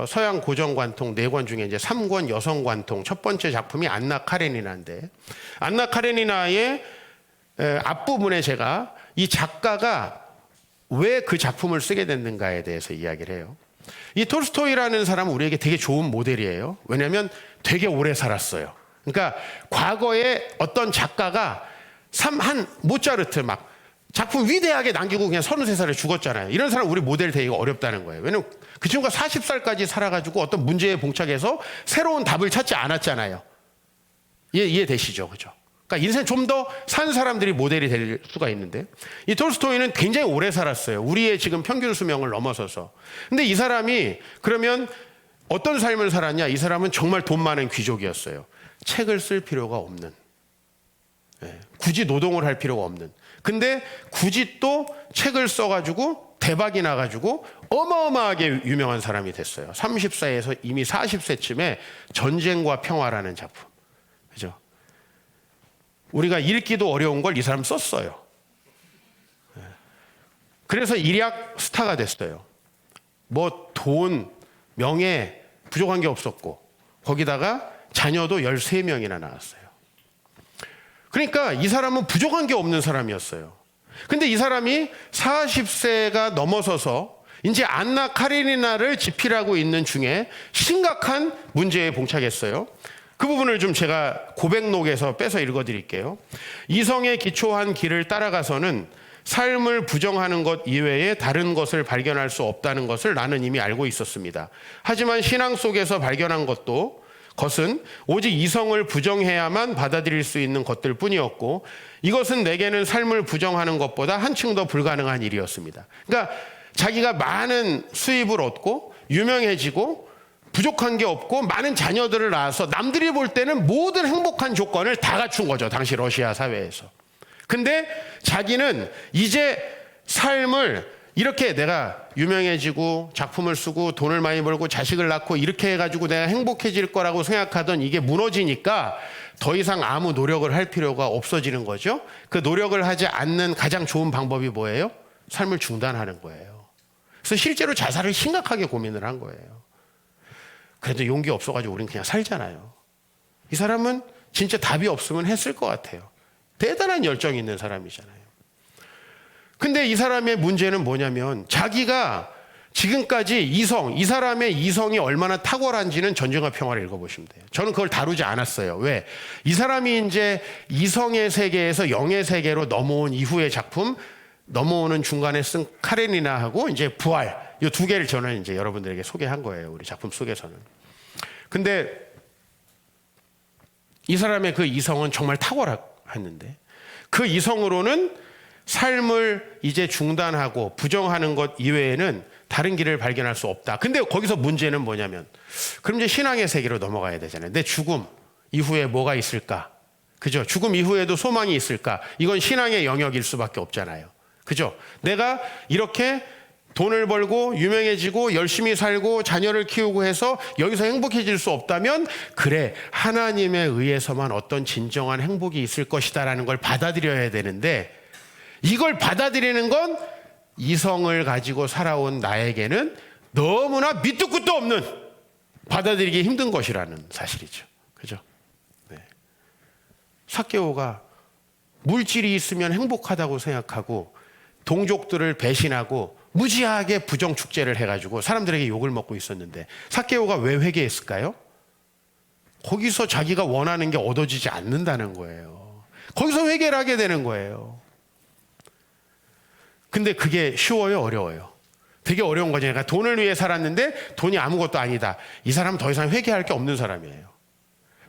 서양 고전 관통 4권 중에 이제 3권 여성 관통 첫 번째 작품이 안나 카레니나인데, 안나 카레니나의 앞부분에 제가 이 작가가 왜 그 작품을 쓰게 됐는가에 대해서 이야기를 해요. 이 톨스토이라는 사람은 우리에게 되게 좋은 모델이에요. 왜냐하면 되게 오래 살았어요. 그러니까 과거에 어떤 작가가 한 모차르트 막 작품 위대하게 남기고 그냥 33살에 죽었잖아요. 이런 사람 우리 모델 되기가 어렵다는 거예요. 왜냐면 그 친구가 40살까지 살아가지고 어떤 문제에 봉착해서 새로운 답을 찾지 않았잖아요. 이해되시죠? 그죠? 그러니까 인생 좀 더 산 사람들이 모델이 될 수가 있는데, 이 톨스토이는 굉장히 오래 살았어요. 우리의 지금 평균 수명을 넘어서서. 근데 이 사람이 그러면 어떤 삶을 살았냐? 이 사람은 정말 돈 많은 귀족이었어요. 책을 쓸 필요가 없는, 굳이 노동을 할 필요가 없는. 근데 굳이 또 책을 써가지고 대박이 나가지고 어마어마하게 유명한 사람이 됐어요. 30세에서 이미 40세쯤에 전쟁과 평화라는 작품. 그죠? 우리가 읽기도 어려운 걸 이 사람 썼어요. 그래서 일약 스타가 됐어요. 뭐 돈, 명예 부족한 게 없었고, 거기다가 자녀도 13명이나 낳았어요. 그러니까 이 사람은 부족한 게 없는 사람이었어요. 근데 이 사람이 40세가 넘어서서 이제 안나 카레니나를 집필하고 있는 중에 심각한 문제에 봉착했어요. 그 부분을 좀 제가 고백록에서 빼서 읽어드릴게요. 이성에 기초한 길을 따라가서는 삶을 부정하는 것 이외에 다른 것을 발견할 수 없다는 것을 나는 이미 알고 있었습니다. 하지만 신앙 속에서 발견한 것은 오직 이성을 부정해야만 받아들일 수 있는 것들 뿐이었고, 이것은 내게는 삶을 부정하는 것보다 한층 더 불가능한 일이었습니다. 그러니까 자기가 많은 수입을 얻고 유명해지고 부족한 게 없고 많은 자녀들을 낳아서 남들이 볼 때는 모든 행복한 조건을 다 갖춘 거죠, 당시 러시아 사회에서. 근데 자기는 이제 삶을 이렇게 내가 유명해지고 작품을 쓰고 돈을 많이 벌고 자식을 낳고 이렇게 해가지고 내가 행복해질 거라고 생각하던 이게 무너지니까 더 이상 아무 노력을 할 필요가 없어지는 거죠. 그 노력을 하지 않는 가장 좋은 방법이 뭐예요? 삶을 중단하는 거예요. 그래서 실제로 자살을 심각하게 고민을 한 거예요. 그래도 용기 없어가지고 우린 그냥 살잖아요. 이 사람은 진짜 답이 없으면 했을 것 같아요. 대단한 열정이 있는 사람이잖아요. 근데 이 사람의 문제는 뭐냐면 자기가 지금까지 이 사람의 이성이 얼마나 탁월한지는 전쟁과 평화를 읽어보시면 돼요. 저는 그걸 다루지 않았어요. 왜? 이 사람이 이제 이성의 세계에서 영의 세계로 넘어온 이후의 작품, 넘어오는 중간에 쓴 카레니나하고 이제 부활, 이 두 개를 저는 이제 여러분들에게 소개한 거예요. 우리 작품 속에서는. 근데 이 사람의 그 이성은 정말 탁월했는데 그 이성으로는 삶을 이제 중단하고 부정하는 것 이외에는 다른 길을 발견할 수 없다. 근데 거기서 문제는 뭐냐면, 그럼 이제 신앙의 세계로 넘어가야 되잖아요. 내 죽음 이후에 뭐가 있을까? 그죠? 죽음 이후에도 소망이 있을까? 이건 신앙의 영역일 수밖에 없잖아요. 그죠? 내가 이렇게 돈을 벌고 유명해지고 열심히 살고 자녀를 키우고 해서 여기서 행복해질 수 없다면, 그래, 하나님에 의해서만 어떤 진정한 행복이 있을 것이다라는 걸 받아들여야 되는데, 이걸 받아들이는 건 이성을 가지고 살아온 나에게는 너무나 밑도 끝도 없는, 받아들이기 힘든 것이라는 사실이죠. 그죠? 네. 삭개오가 물질이 있으면 행복하다고 생각하고 동족들을 배신하고 무지하게 부정축제를 해가지고 사람들에게 욕을 먹고 있었는데, 삭개오가 왜 회개했을까요? 거기서 자기가 원하는 게 얻어지지 않는다는 거예요. 거기서 회개를 하게 되는 거예요. 근데 그게 쉬워요, 어려워요? 되게 어려운 거죠. 그러니까 돈을 위해 살았는데 돈이 아무것도 아니다. 이 사람은 더 이상 회개할 게 없는 사람이에요.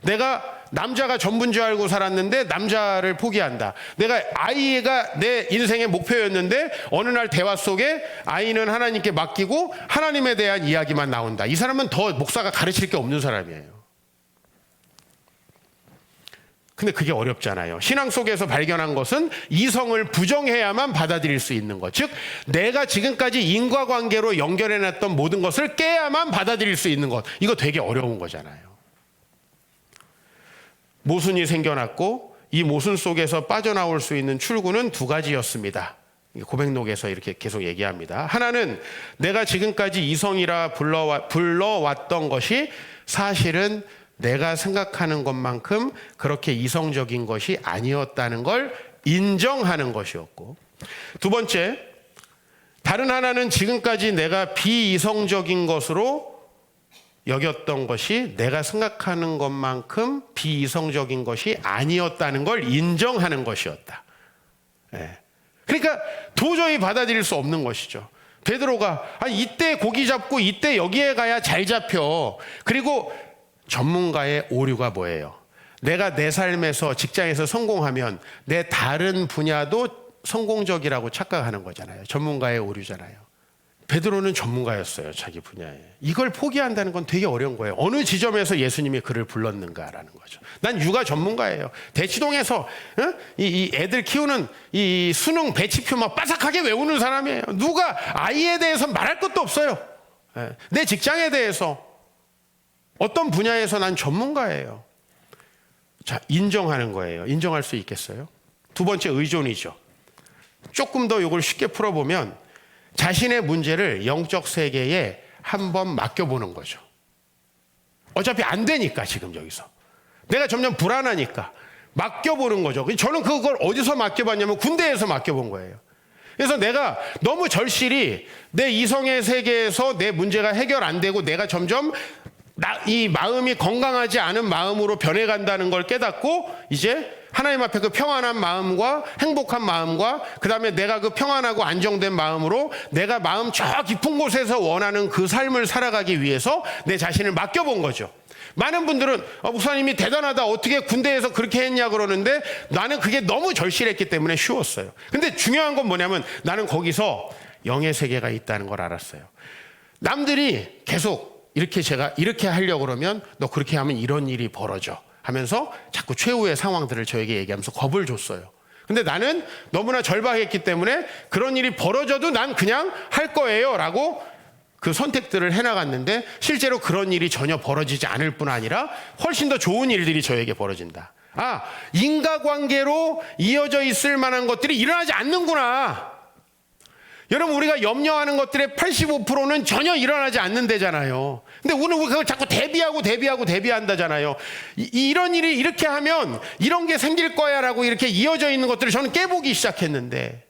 내가 남자가 전부인 줄 알고 살았는데 남자를 포기한다. 내가 아이가 내 인생의 목표였는데 어느 날 대화 속에 아이는 하나님께 맡기고 하나님에 대한 이야기만 나온다. 이 사람은 더 목사가 가르칠 게 없는 사람이에요. 근데 그게 어렵잖아요. 신앙 속에서 발견한 것은 이성을 부정해야만 받아들일 수 있는 것. 즉, 내가 지금까지 인과관계로 연결해놨던 모든 것을 깨야만 받아들일 수 있는 것. 이거 되게 어려운 거잖아요. 모순이 생겨났고 이 모순 속에서 빠져나올 수 있는 출구는 두 가지였습니다. 고백록에서 이렇게 계속 얘기합니다. 하나는 내가 지금까지 이성이라 불러왔던 것이 사실은 내가 생각하는 것만큼 그렇게 이성적인 것이 아니었다는 걸 인정하는 것이었고, 두 번째, 다른 하나는 지금까지 내가 비이성적인 것으로 여겼던 것이 내가 생각하는 것만큼 비이성적인 것이 아니었다는 걸 인정하는 것이었다. 그러니까 도저히 받아들일 수 없는 것이죠. 베드로가 이때 고기 잡고 이때 여기에 가야 잘 잡혀. 그리고 전문가의 오류가 뭐예요? 내가 내 삶에서 직장에서 성공하면 내 다른 분야도 성공적이라고 착각하는 거잖아요. 전문가의 오류잖아요. 베드로는 전문가였어요. 자기 분야에. 이걸 포기한다는 건 되게 어려운 거예요. 어느 지점에서 예수님이 그를 불렀는가라는 거죠. 난 육아 전문가예요. 대치동에서 이 애들 키우는 이 수능 배치표 막 빠삭하게 외우는 사람이에요. 누가 아이에 대해서 말할 것도 없어요. 내 직장에 대해서 어떤 분야에서 난 전문가예요. 자, 인정하는 거예요. 인정할 수 있겠어요? 두 번째, 의존이죠. 조금 더 이걸 쉽게 풀어보면 자신의 문제를 영적 세계에 한번 맡겨보는 거죠. 어차피 안 되니까 지금 여기서. 내가 점점 불안하니까 맡겨보는 거죠. 저는 그걸 어디서 맡겨봤냐면 군대에서 맡겨본 거예요. 그래서 내가 너무 절실히 내 이성의 세계에서 내 문제가 해결 안 되고 내가 점점 이 마음이 건강하지 않은 마음으로 변해간다는 걸 깨닫고 이제 하나님 앞에 그 평안한 마음과 행복한 마음과 그 다음에 내가 그 평안하고 안정된 마음으로 내가 마음 저 깊은 곳에서 원하는 그 삶을 살아가기 위해서 내 자신을 맡겨본 거죠. 많은 분들은 목사님이 대단하다, 어떻게 군대에서 그렇게 했냐 그러는데 나는 그게 너무 절실했기 때문에 쉬웠어요. 근데 중요한 건 뭐냐면 나는 거기서 영의 세계가 있다는 걸 알았어요. 남들이 계속 제가 이렇게 하려고 그러면 너 그렇게 하면 이런 일이 벌어져 하면서 자꾸 최후의 상황들을 저에게 얘기하면서 겁을 줬어요. 근데 나는 너무나 절박했기 때문에 그런 일이 벌어져도 난 그냥 할 거예요 라고 그 선택들을 해나갔는데 실제로 그런 일이 전혀 벌어지지 않을 뿐 아니라 훨씬 더 좋은 일들이 저에게 벌어진다. 인과관계로 이어져 있을 만한 것들이 일어나지 않는구나. 여러분, 우리가 염려하는 것들의 85%는 전혀 일어나지 않는다잖아요. 근데 오늘 우리가 그걸 자꾸 대비한다잖아요. 이런 일이 이렇게 하면 이런 게 생길 거야 라고 이렇게 이어져 있는 것들을 저는 깨보기 시작했는데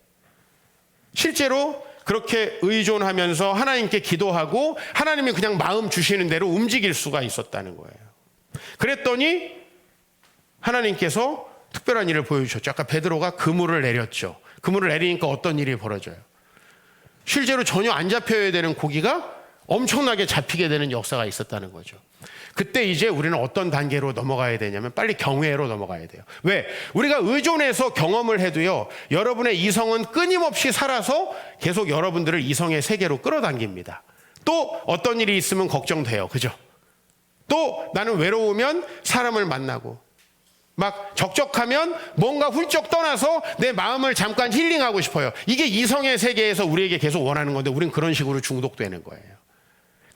실제로 그렇게 의존하면서 하나님께 기도하고 하나님이 그냥 마음 주시는 대로 움직일 수가 있었다는 거예요. 그랬더니 하나님께서 특별한 일을 보여주셨죠. 아까 베드로가 그물을 내렸죠. 그물을 내리니까 어떤 일이 벌어져요? 실제로 전혀 안 잡혀야 되는 고기가 엄청나게 잡히게 되는 역사가 있었다는 거죠. 그때 이제 우리는 어떤 단계로 넘어가야 되냐면 빨리 경외로 넘어가야 돼요. 왜? 우리가 의존해서 경험을 해도요, 여러분의 이성은 끊임없이 살아서 계속 여러분들을 이성의 세계로 끌어당깁니다. 또 어떤 일이 있으면 걱정돼요. 그죠? 또 나는 외로우면 사람을 만나고 막 적적하면 뭔가 훌쩍 떠나서 내 마음을 잠깐 힐링하고 싶어요. 이게 이성의 세계에서 우리에게 계속 원하는 건데 우린 그런 식으로 중독되는 거예요.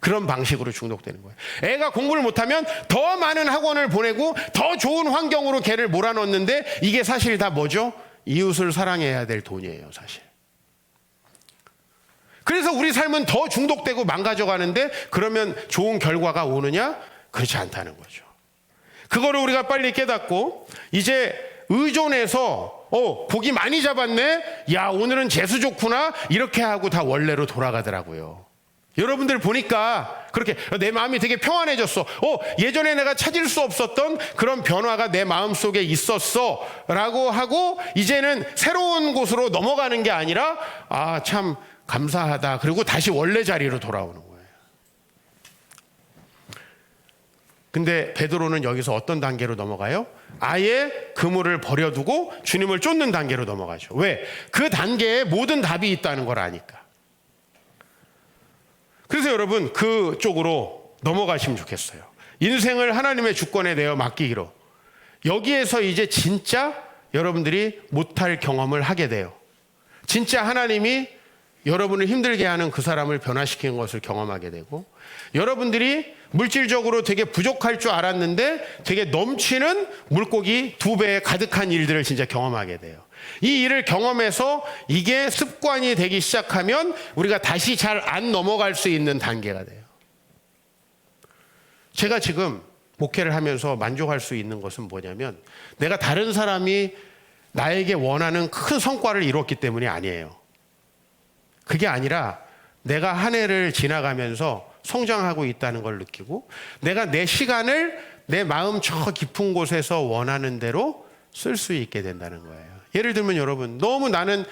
그런 방식으로 중독되는 거예요. 애가 공부를 못하면 더 많은 학원을 보내고 더 좋은 환경으로 걔를 몰아넣는데 이게 사실 다 뭐죠? 이웃을 사랑해야 될 돈이에요, 사실. 그래서 우리 삶은 더 중독되고 망가져가는데 그러면 좋은 결과가 오느냐? 그렇지 않다는 거죠. 그거를 우리가 빨리 깨닫고 이제 의존해서 고기 많이 잡았네? 야, 오늘은 재수 좋구나? 이렇게 하고 다 원래로 돌아가더라고요. 여러분들 보니까 그렇게 내 마음이 되게 평안해졌어. 예전에 내가 찾을 수 없었던 그런 변화가 내 마음속에 있었어 라고 하고 이제는 새로운 곳으로 넘어가는 게 아니라 참 감사하다. 그리고 다시 원래 자리로 돌아오는 거예요. 근데 베드로는 여기서 어떤 단계로 넘어가요? 아예 그물을 버려두고 주님을 쫓는 단계로 넘어가죠. 왜? 그 단계에 모든 답이 있다는 걸 아니까. 그래서 여러분 그쪽으로 넘어가시면 좋겠어요. 인생을 하나님의 주권에 내어 맡기기로. 여기에서 이제 진짜 여러분들이 못할 경험을 하게 돼요. 진짜 하나님이 여러분을 힘들게 하는 그 사람을 변화시키는 것을 경험하게 되고 여러분들이 물질적으로 되게 부족할 줄 알았는데 되게 넘치는 물고기 2배에 가득한 일들을 진짜 경험하게 돼요. 이 일을 경험해서 이게 습관이 되기 시작하면 우리가 다시 잘 안 넘어갈 수 있는 단계가 돼요. 제가 지금 목회를 하면서 만족할 수 있는 것은 뭐냐면 내가 다른 사람이 나에게 원하는 큰 성과를 이뤘기 때문이 아니에요. 그게 아니라 내가 한 해를 지나가면서 성장하고 있다는 걸 느끼고 내가 내 시간을 내 마음 저 깊은 곳에서 원하는 대로 쓸 수 있게 된다는 거예요. 예를 들면 여러분 너무 나는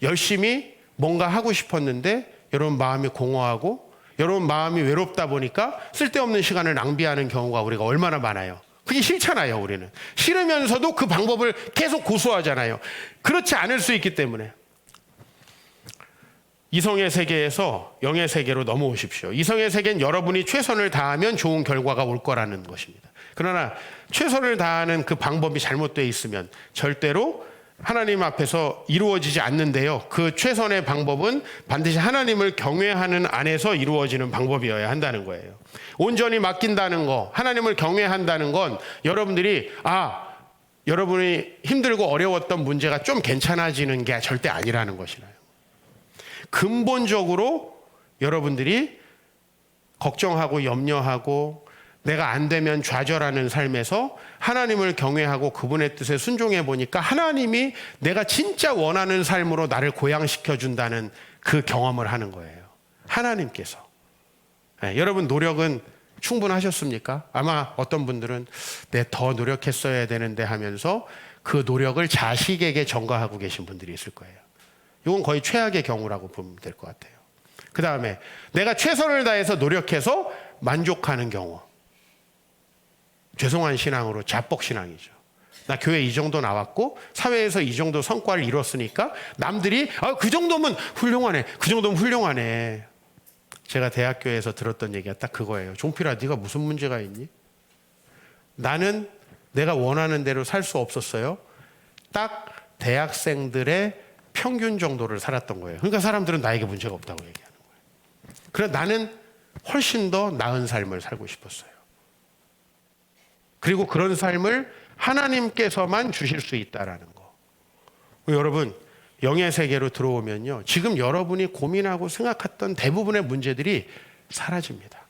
열심히 뭔가 하고 싶었는데 여러분 마음이 공허하고 여러분 마음이 외롭다 보니까 쓸데없는 시간을 낭비하는 경우가 우리가 얼마나 많아요. 그게 그게 싫잖아요. 우리는 싫으면서도 그 방법을 계속 고수하잖아요. 그렇지 않을 수 있기 때문에 이성의 세계에서 영의 세계로 넘어오십시오. 이성의 세계는 여러분이 최선을 다하면 좋은 결과가 올 거라는 것입니다. 그러나 최선을 다하는 그 방법이 잘못되어 있으면 절대로 하나님 앞에서 이루어지지 않는데요. 그 최선의 방법은 반드시 하나님을 경외하는 안에서 이루어지는 방법이어야 한다는 거예요. 온전히 맡긴다는 거, 하나님을 경외한다는 건 여러분들이 여러분이 힘들고 어려웠던 문제가 좀 괜찮아지는 게 절대 아니라는 것이나요. 근본적으로 여러분들이 걱정하고 염려하고 내가 안 되면 좌절하는 삶에서 하나님을 경외하고 그분의 뜻에 순종해 보니까 하나님이 내가 진짜 원하는 삶으로 나를 고양시켜 준다는 그 경험을 하는 거예요. 하나님께서. 네, 여러분 노력은 충분하셨습니까? 아마 어떤 분들은 더 노력했어야 되는데 하면서 그 노력을 자식에게 전가하고 계신 분들이 있을 거예요. 이건 거의 최악의 경우라고 보면 될 것 같아요. 그 다음에 내가 최선을 다해서 노력해서 만족하는 경우. 죄송한 신앙으로 자뻑 신앙이죠. 나 교회 이 정도 나왔고 사회에서 이 정도 성과를 이뤘으니까 남들이 그 정도면 훌륭하네. 그 정도면 훌륭하네. 제가 대학교에서 들었던 얘기가 딱 그거예요. 종필아, 네가 무슨 문제가 있니? 나는 내가 원하는 대로 살 수 없었어요. 딱 대학생들의 평균 정도를 살았던 거예요. 그러니까 사람들은 나에게 문제가 없다고 얘기하는 거예요. 그래 나는 훨씬 더 나은 삶을 살고 싶었어요. 그리고 그런 삶을 하나님께서만 주실 수 있다라는 거. 여러분 영의 세계로 들어오면요, 지금 여러분이 고민하고 생각했던 대부분의 문제들이 사라집니다.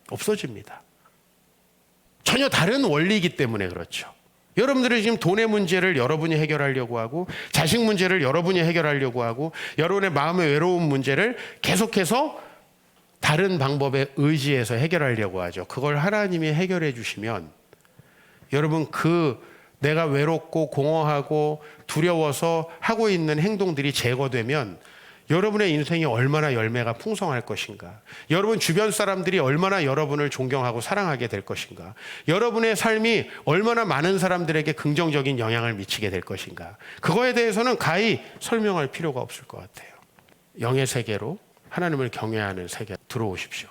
없어집니다. 전혀 다른 원리이기 때문에 그렇죠. 여러분들이 지금 돈의 문제를 여러분이 해결하려고 하고 자식 문제를 여러분이 해결하려고 하고 여러분의 마음의 외로운 문제를 계속해서 다른 방법에 의지해서 해결하려고 하죠. 그걸 하나님이 해결해 주시면 여러분 내가 외롭고 공허하고 두려워서 하고 있는 행동들이 제거되면 여러분의 인생이 얼마나 열매가 풍성할 것인가, 여러분 주변 사람들이 얼마나 여러분을 존경하고 사랑하게 될 것인가, 여러분의 삶이 얼마나 많은 사람들에게 긍정적인 영향을 미치게 될 것인가, 그거에 대해서는 가히 설명할 필요가 없을 것 같아요. 영의 세계로 하나님을 경외하는 세계 들어오십시오.